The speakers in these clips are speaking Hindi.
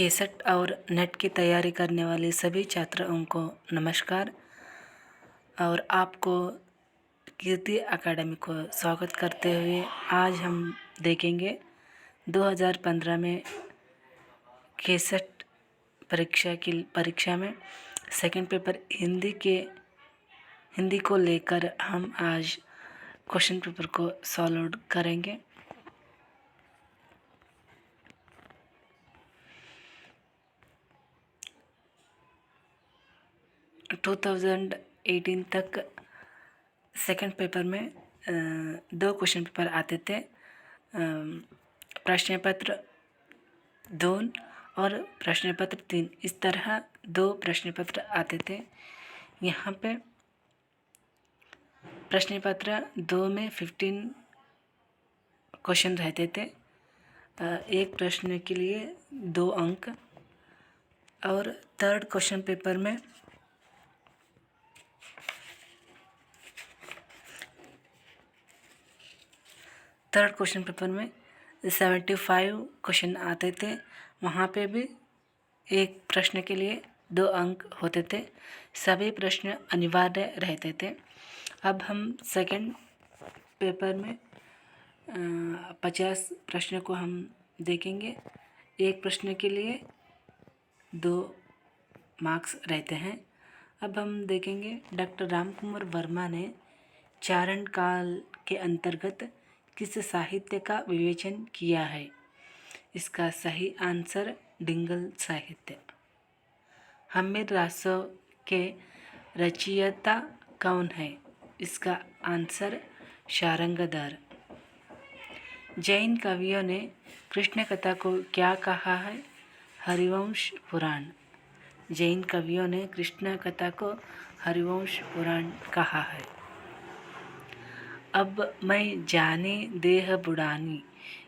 केसेट और नेट की तैयारी करने वाले सभी छात्रों को नमस्कार। और आपको कीर्ति एकेडमी को स्वागत करते हुए आज हम देखेंगे 2015 में केसेट परीक्षा में सेकंड पेपर हिंदी को लेकर हम आज क्वेश्चन पेपर को सॉल्व करेंगे। टू 2018 तक सेकंड पेपर में दो क्वेश्चन पेपर आते थे, प्रश्न पत्र 2 और प्रश्न पत्र 3। इस तरह दो प्रश्न पत्र आते थे। यहाँ पे प्रश्न पत्र 2 में 15 क्वेश्चन रहते थे, एक प्रश्न के लिए 2 अंक। और थर्ड क्वेश्चन पेपर में थर्ड क्वेश्चन पेपर में 75 क्वेश्चन आते थे। वहाँ पे भी एक प्रश्न के लिए 2 अंक होते थे। सभी प्रश्न अनिवार्य रहते थे। अब हम सेकंड पेपर में 50 प्रश्न को हम देखेंगे। एक प्रश्न के लिए 2 मार्क्स रहते हैं। अब हम देखेंगे डॉक्टर रामकुमार वर्मा ने चारण काल के अंतर्गत किस साहित्य का विवेचन किया है। इसका सही आंसर डिंगल साहित्य। हमीर रासो के रचयिता कौन है। इसका आंसर शारंगधर। जैन कवियों ने कृष्ण कथा को क्या कहा है। हरिवंश पुराण। जैन कवियों ने कृष्ण कथा को हरिवंश पुराण कहा है। अब मैं जाने देह बुढ़ानी,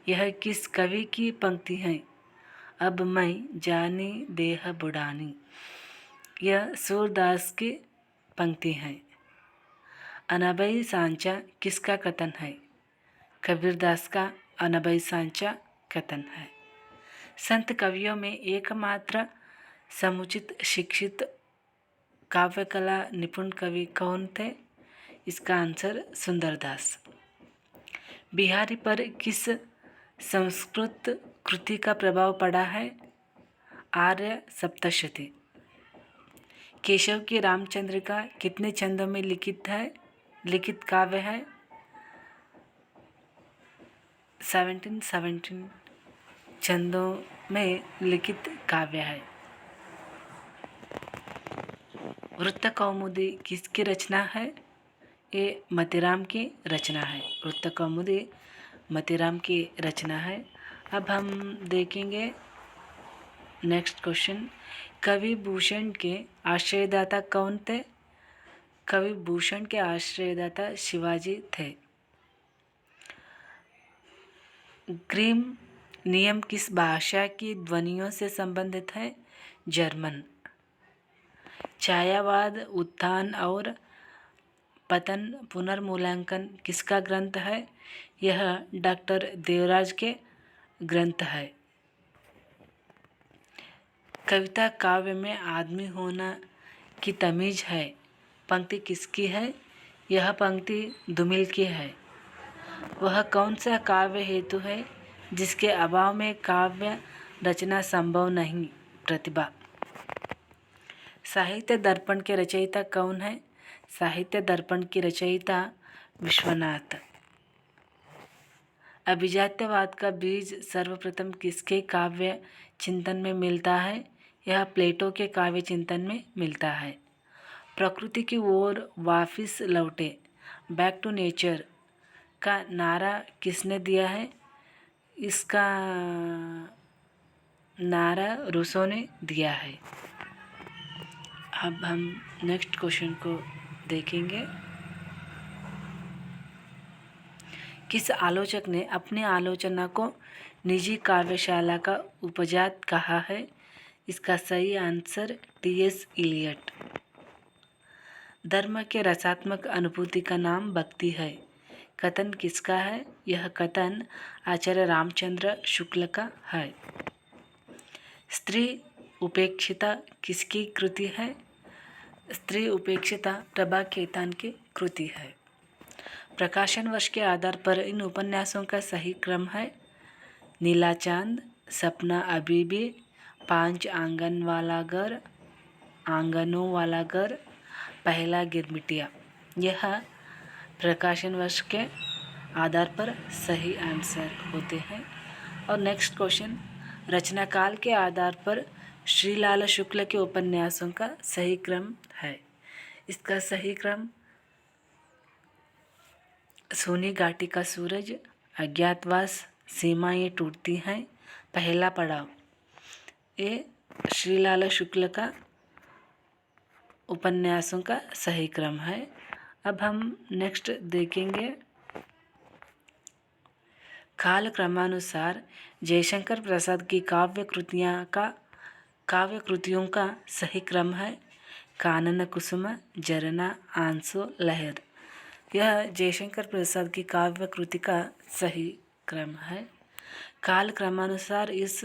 यह किस कवि की पंक्ति है। अब मैं जाने देह बुढ़ानी, यह सूरदास की पंक्ति है। अनबई सांचा किसका कथन है। कबीरदास का अनबई सांचा कथन है। संत कवियों में एकमात्र समुचित शिक्षित काव्यकला निपुण कवि कौन थे। इसका आंसर सुंदरदास। बिहारी पर किस संस्कृत कृति का प्रभाव पड़ा है। आर्य सप्तशती। केशव की रामचंद्रिका कितने छंदों में लिखित काव्य है। 17 छंदों में लिखित काव्य है। वृत्त कौमुदी किसकी रचना है। ये मतीराम की रचना है। वृत्त कौमुदी मतीराम की रचना है। अब हम देखेंगे नेक्स्ट क्वेश्चन। कवि भूषण के आश्रयदाता कौन थे। कवि भूषण के आश्रयदाता शिवाजी थे। ग्रीम नियम किस भाषा की ध्वनियों से संबंधित है। जर्मन। छायावाद उत्थान और पतन पुनर्मूल्यांकन किसका ग्रंथ है। यह डॉक्टर देवराज के ग्रंथ है। कविता काव्य में आदमी होना की तमीज है पंक्ति किसकी है। यह पंक्ति धूमिल की है। वह कौन सा काव्य हेतु है जिसके अभाव में काव्य रचना संभव नहीं। प्रतिभा। साहित्य दर्पण के रचयिता कौन है। साहित्य दर्पण की रचयिता विश्वनाथ। अभिजात्यवाद का बीज सर्वप्रथम किसके काव्य चिंतन में मिलता है। यह प्लेटो के काव्य चिंतन में मिलता है। प्रकृति की ओर वापस लौटे बैक टू नेचर का नारा किसने दिया है। इसका नारा रूसो ने दिया है। अब हम नेक्स्ट क्वेश्चन को देखेंगे। किस आलोचक ने अपनी आलोचना को निजी काव्यशाला का उपजात कहा है। इसका सही आंसर टी.एस. इलियट। धर्म के रसात्मक अनुभूति का नाम भक्ति है। कथन किसका है। यह कथन आचार्य रामचंद्र शुक्ल का है। स्त्री उपेक्षिता किसकी कृति है? स्त्री उपेक्षिता प्रभा खेतान की कृति है। प्रकाशन वर्ष के आधार पर इन उपन्यासों का सही क्रम है नीला चांद, सपना अभी भी, 5 आंगनों वाला घर, पहला गिरमिटिया। यह प्रकाशन वर्ष के आधार पर सही आंसर होते हैं। और नेक्स्ट क्वेश्चन, रचना काल के आधार पर श्रीलाल शुक्ल के उपन्यासों का सही क्रम है। इसका सही क्रम सोनी घाटी का सूरज, अज्ञातवास, सीमाएं टूटती हैं, पहला पड़ाव। ये श्रीलाल शुक्ल का उपन्यासों का सही क्रम है। अब हम नेक्स्ट देखेंगे काल क्रमानुसार जयशंकर प्रसाद की काव्य कृतियों का सही क्रम है कानन कुसुम, झरना, आंसू, लहर। यह जयशंकर प्रसाद की काव्य कृति का सही क्रम है। काल क्रमानुसार इस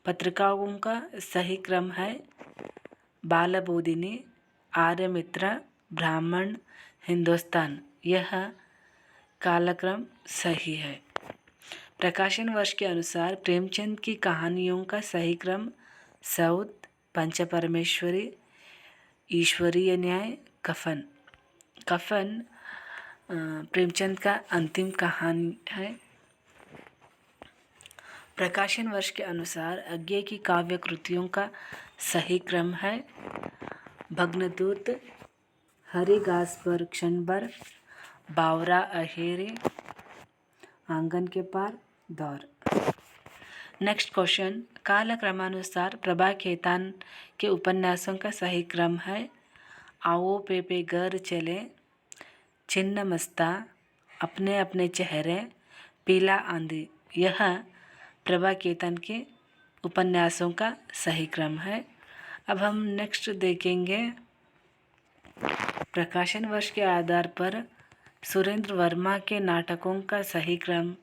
पत्रिकाओं का सही क्रम है बालबोधिनी, आर्यमित्र, ब्राह्मण, हिंदुस्तान। यह कालक्रम सही है। प्रकाशन वर्ष के अनुसार प्रेमचंद की कहानियों का सही क्रम सौत, पंचपरमेश्वरी, ईश्वरीय न्याय, कफन। कफन प्रेमचंद का अंतिम कहानी है। प्रकाशन वर्ष के अनुसार अज्ञे की काव्य कृतियों का सही क्रम है भग्नदूत, हरी घास पर क्षण भर, बावरा अहेरे, आंगन के पार, दौर। नेक्स्ट क्वेश्चन, काल क्रमानुसार प्रभा खेतान के उपन्यासों का सही क्रम है आओ पेपे घर चले, छिन्न मस्ता, अपने अपने चेहरे, पीला आंधी। यह प्रभा खेतान के उपन्यासों का सही क्रम है। अब हम नेक्स्ट देखेंगे प्रकाशन वर्ष के आधार पर सुरेंद्र वर्मा के नाटकों का सही क्रम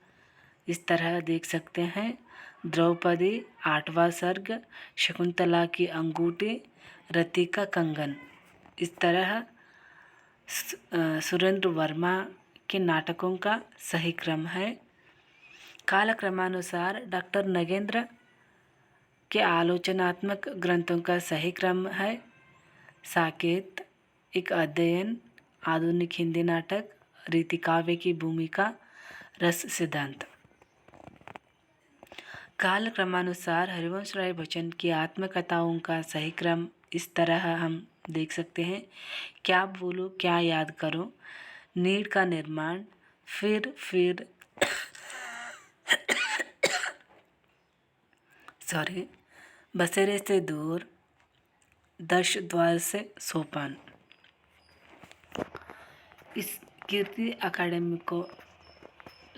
इस तरह देख सकते हैं द्रौपदी, 8वां सर्ग, शकुंतला की अंगूठी, रति का कंगन। इस तरह सुरेंद्र वर्मा के नाटकों का सही क्रम है। काल क्रमानुसार डॉक्टर नगेंद्र के आलोचनात्मक ग्रंथों का सही क्रम है साकेत, एक अध्ययन, आधुनिक हिंदी नाटक, रीति काव्य की भूमिका, रस सिद्धांत। काल क्रमानुसार हरिवंश राय बच्चन की आत्मकथाओं का सही क्रम इस तरह हम देख सकते हैं क्या बोलो क्या याद करो, नीड का निर्माण, फिर बसेरे से दूर, दश द्वार से सोपान। इस कीर्ति अकादमी को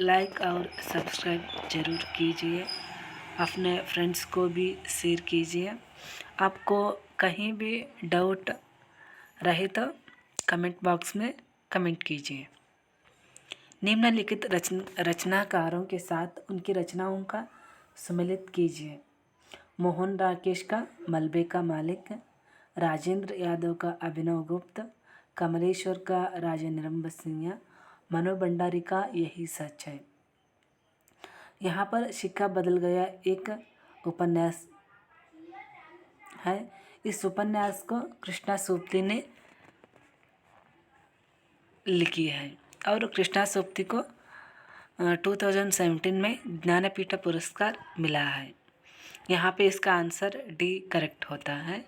लाइक और सब्सक्राइब जरूर कीजिए, अपने फ्रेंड्स को भी शेयर कीजिए। आपको कहीं भी डाउट रहे तो कमेंट बॉक्स में कमेंट कीजिए। निम्नलिखित रचनाकारों के साथ उनकी रचनाओं का सम्मिलित कीजिए। मोहन राकेश का मलबे का मालिक, राजेंद्र यादव का अभिनव गुप्त, कमलेश्वर का राजा निरंब सिंह, मनो भंडारी का यही सच है। यहाँ पर सिक्का बदल गया एक उपन्यास है। इस उपन्यास को कृष्णा सोपती ने लिखी है और कृष्णा सोपती को 2017 में ज्ञानपीठ पुरस्कार मिला है। यहाँ पे इसका आंसर डी करेक्ट होता है।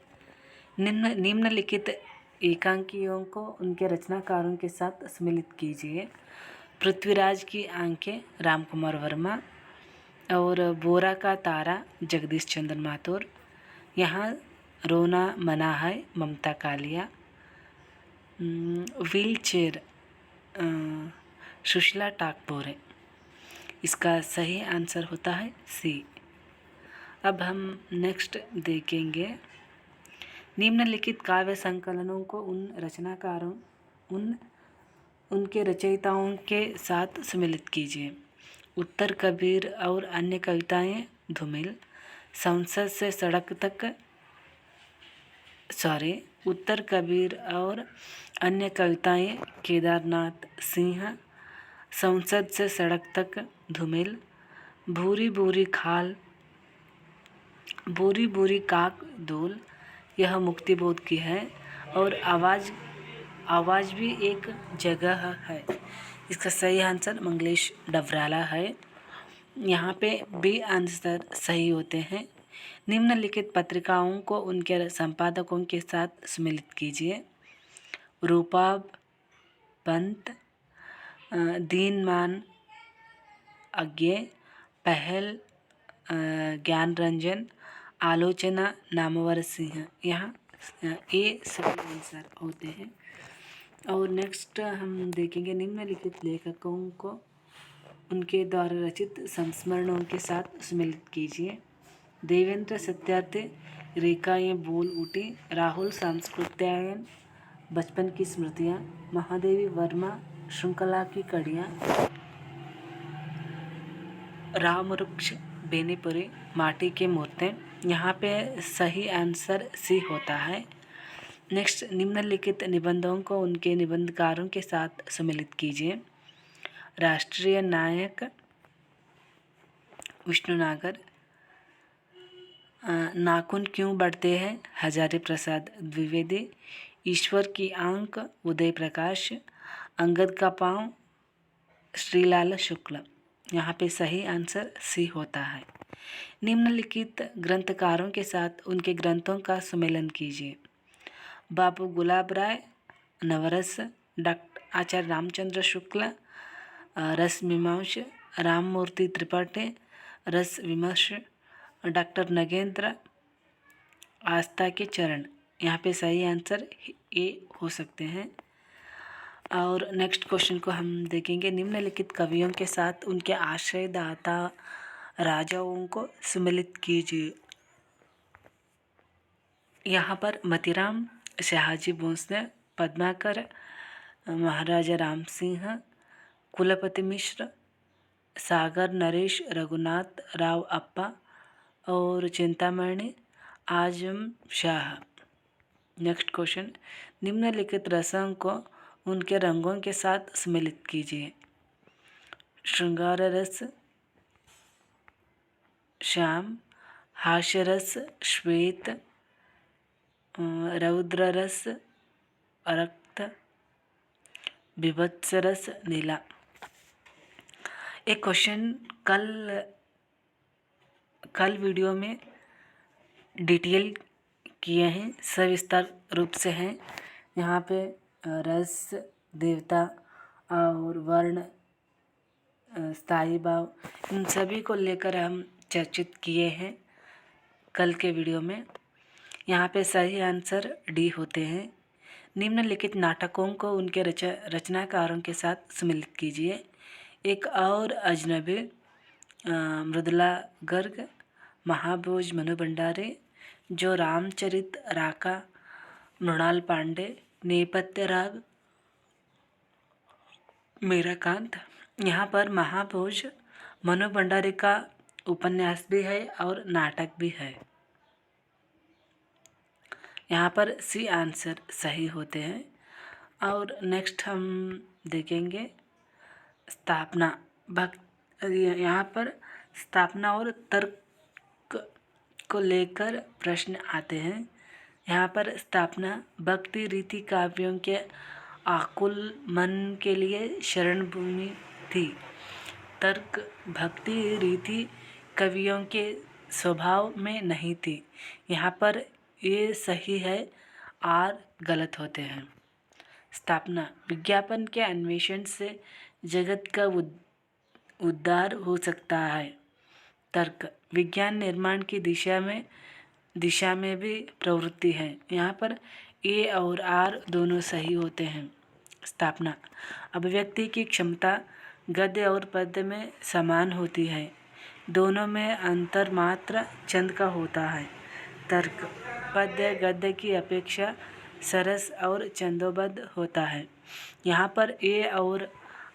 निम्नलिखित एकांकियों को उनके रचनाकारों के साथ सम्मिलित कीजिए। पृथ्वीराज की आंखें, रामकुमार वर्मा, और बोरा का तारा, जगदीश चंद्र माथुर। यहाँ रोना मना है, ममता कालिया। Wheelchair, Sushila Takpore. इसका सही आंसर होता है सी। अब हम नेक्स्ट देखेंगे निम्नलिखित काव्य संकलनों को उन रचनाकारों उनके रचयिताओं के साथ सम्मिलित कीजिए। उत्तर कबीर और अन्य कविताएं, धूमिल, संसद से सड़क तक, उत्तर कबीर और अन्य कविताएं केदारनाथ सिंह, संसद से सड़क तक धूमिल, भूरी भूरी खाल, भूरी भूरी काक धूल, यह मुक्तिबोध की है। और आवाज़ भी एक जगह है। इसका सही आंसर मंगलेश डबराला है। यहाँ पे बी आंसर सही होते हैं। निम्नलिखित पत्रिकाओं को उनके संपादकों के साथ सम्मिलित कीजिए। रूपाब, पंत, दीनमान अज्ञे, पहल, ज्ञान रंजन, आलोचना नामवर सिंह। यहाँ ये सभी आंसर होते हैं। और नेक्स्ट हम देखेंगे निम्नलिखित लेखकों को उनके द्वारा रचित संस्मरणों के साथ सम्मिलित कीजिए। देवेंद्र सत्यार्थी, रेखाएँ बोल उठी, राहुल सांस्कृत्यायन, बचपन की स्मृतियाँ, महादेवी वर्मा, श्रृंखला की कड़ियाँ, रामवृक्ष बेनीपुरी, माटी के मूर्तें। यहाँ पे सही आंसर सी होता है। नेक्स्ट, निम्नलिखित निबंधों को उनके निबंधकारों के साथ सम्मिलित कीजिए। राष्ट्रीय नायक विष्णु नागर, नाखून क्यों बढ़ते हैं हजारी प्रसाद द्विवेदी, ईश्वर की आंख उदय प्रकाश, अंगद का पाँव श्रीलाल शुक्ल। यहाँ पे सही आंसर सी होता है। निम्नलिखित ग्रंथकारों के साथ उनके ग्रंथों का सम्मेलन कीजिए। बाबू गुलाब राय, नवरस, डॉक्टर आचार्य रामचंद्र शुक्ल, रस मीमांस, राममूर्ति त्रिपाठी, रस विमर्श, डॉक्टर नगेंद्र, आस्था के चरण। यहाँ पे सही आंसर ए हो सकते हैं। और नेक्स्ट क्वेश्चन को हम देखेंगे। निम्नलिखित कवियों के साथ उनके आश्रयदाता राजाओं को सम्मिलित कीजिए। यहाँ पर मतीराम, शहाजी भोसले, पद्माकर, महाराजा राम सिंह, कुलपति मिश्र, सागर नरेश, रघुनाथ राव अप्पा और चिंतामणि आजम शाह। नेक्स्ट क्वेश्चन, निम्नलिखित रसों को उनके रंगों के साथ सम्मिलित कीजिए। श्रृंगार रस श्याम, हास्य रस श्वेत, रौद्र रस रक्त, बीभत्स रस नीला। एक क्वेश्चन कल वीडियो में डिटेल किए हैं, सविस्तार रूप से हैं। यहाँ पे रस, देवता और वर्ण, स्थायी भाव, इन सभी को लेकर हम चर्चित किए हैं कल के वीडियो में। यहाँ पे सही आंसर डी होते हैं। निम्नलिखित नाटकों को उनके रचनाकारों के साथ सम्मिलित कीजिए। एक और अजनबी, मृदुला गर्ग, महाभोज मनु भंडारे, जो रामचरित राका मृणाल पांडे, नेपथ्य राग मीराकांत। यहाँ पर महाभोज मनु भंडारे का उपन्यास भी है और नाटक भी है। यहाँ पर सी आंसर सही होते हैं। और नेक्स्ट हम देखेंगे स्थापना यहाँ पर स्थापना और तर्क को लेकर प्रश्न आते हैं। यहाँ पर स्थापना भक्ति रीति काव्यों के आकुल मन के लिए शरण भूमि थी। तर्क भक्ति रीति कवियों के स्वभाव में नहीं थी। यहाँ पर ये सही है, आर गलत होते हैं। स्थापना विज्ञापन के अन्वेषण से जगत का उद्धार हो सकता है। तर्क विज्ञान निर्माण की दिशा में भी प्रवृत्ति है। यहाँ पर ए और आर दोनों सही होते हैं। स्थापना अभिव्यक्ति की क्षमता गद्य और पद्य में समान होती है, दोनों में अंतर मात्र छंद का होता है। तर्क पद्य गद्य की अपेक्षा सरस और छंदोबद्ध होता है। यहाँ पर ए और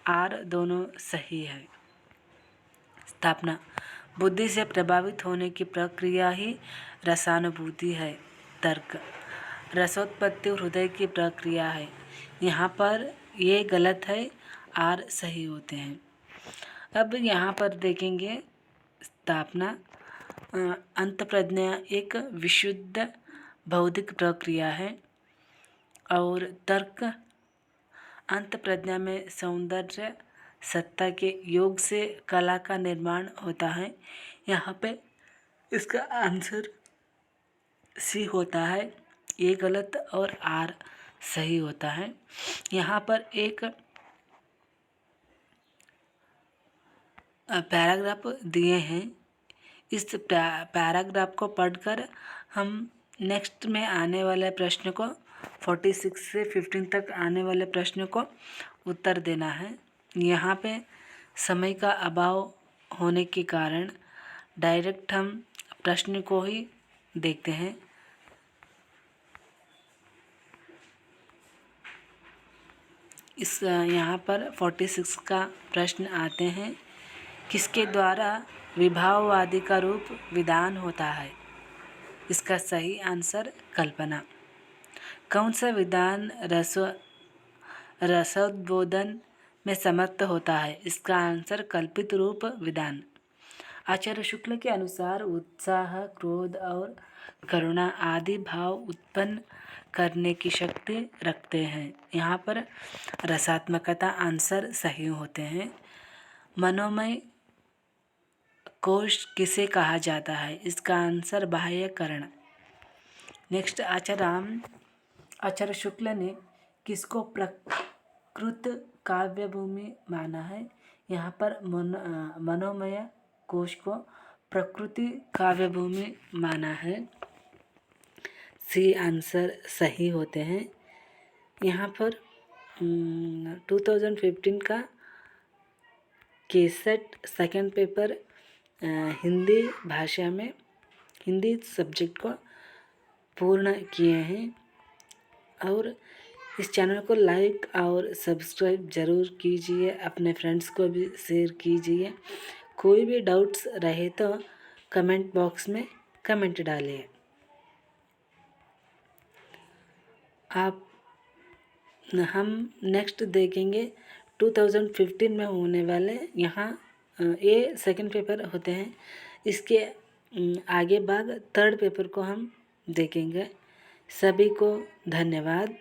आर दोनों सही है। स्थापना बुद्धि से प्रभावित होने की प्रक्रिया ही रसानुभूति है। तर्क रसोत्पत्ति हृदय की प्रक्रिया है। यहाँ पर ये गलत है, आर सही होते हैं। अब यहाँ पर देखेंगे स्थापना। अंतःप्रज्ञा एक विशुद्ध बौद्धिक प्रक्रिया है। और तर्क अंतःप्रज्ञा में सौंदर्य सत्ता के योग से कला का निर्माण होता है। यहाँ पे इसका आंसर सी होता है, ये गलत और आर सही होता है। यहाँ पर एक पैराग्राफ दिए हैं। इस पैराग्राफ को पढ़कर हम नेक्स्ट में आने वाले प्रश्न को 46 से 15 तक आने वाले प्रश्न को उत्तर देना है। यहाँ पे समय का अभाव होने के कारण डायरेक्ट हम प्रश्न को ही देखते हैं। इस यहाँ पर 46 का प्रश्न आते हैं। किसके द्वारा विभाववादी का रूप विधान होता है? इसका सही आंसर कल्पना। कौन सा विधान रसोद्बोधन में समर्थ होता है? इसका आंसर कल्पित रूप विधान। आचार्य शुक्ल के अनुसार उत्साह, क्रोध और करुणा आदि भाव उत्पन्न करने की शक्ति रखते हैं। यहाँ पर रसात्मकता आंसर सही होते हैं। मनोमय कोश किसे कहा जाता है? इसका आंसर बाह्यकरण। नेक्स्ट आचार्य शुक्ल ने किसको प्रकृत काव्यभूमि माना है? यहाँ पर मनोमय कोश को प्रकृति काव्यभूमि माना है। सी आंसर सही होते हैं। यहाँ पर 2015 का केसेट सेकंड पेपर हिंदी भाषा में हिंदी सब्जेक्ट को पूर्ण किए हैं। और इस चैनल को लाइक और सब्सक्राइब ज़रूर कीजिए, अपने फ्रेंड्स को भी शेयर कीजिए। कोई भी डाउट्स रहे तो कमेंट बॉक्स में कमेंट डालिए। हम नेक्स्ट देखेंगे 2015 में होने वाले, यहाँ ये सेकंड पेपर होते हैं, इसके आगे भाग थर्ड पेपर को हम देखेंगे। सभी को धन्यवाद।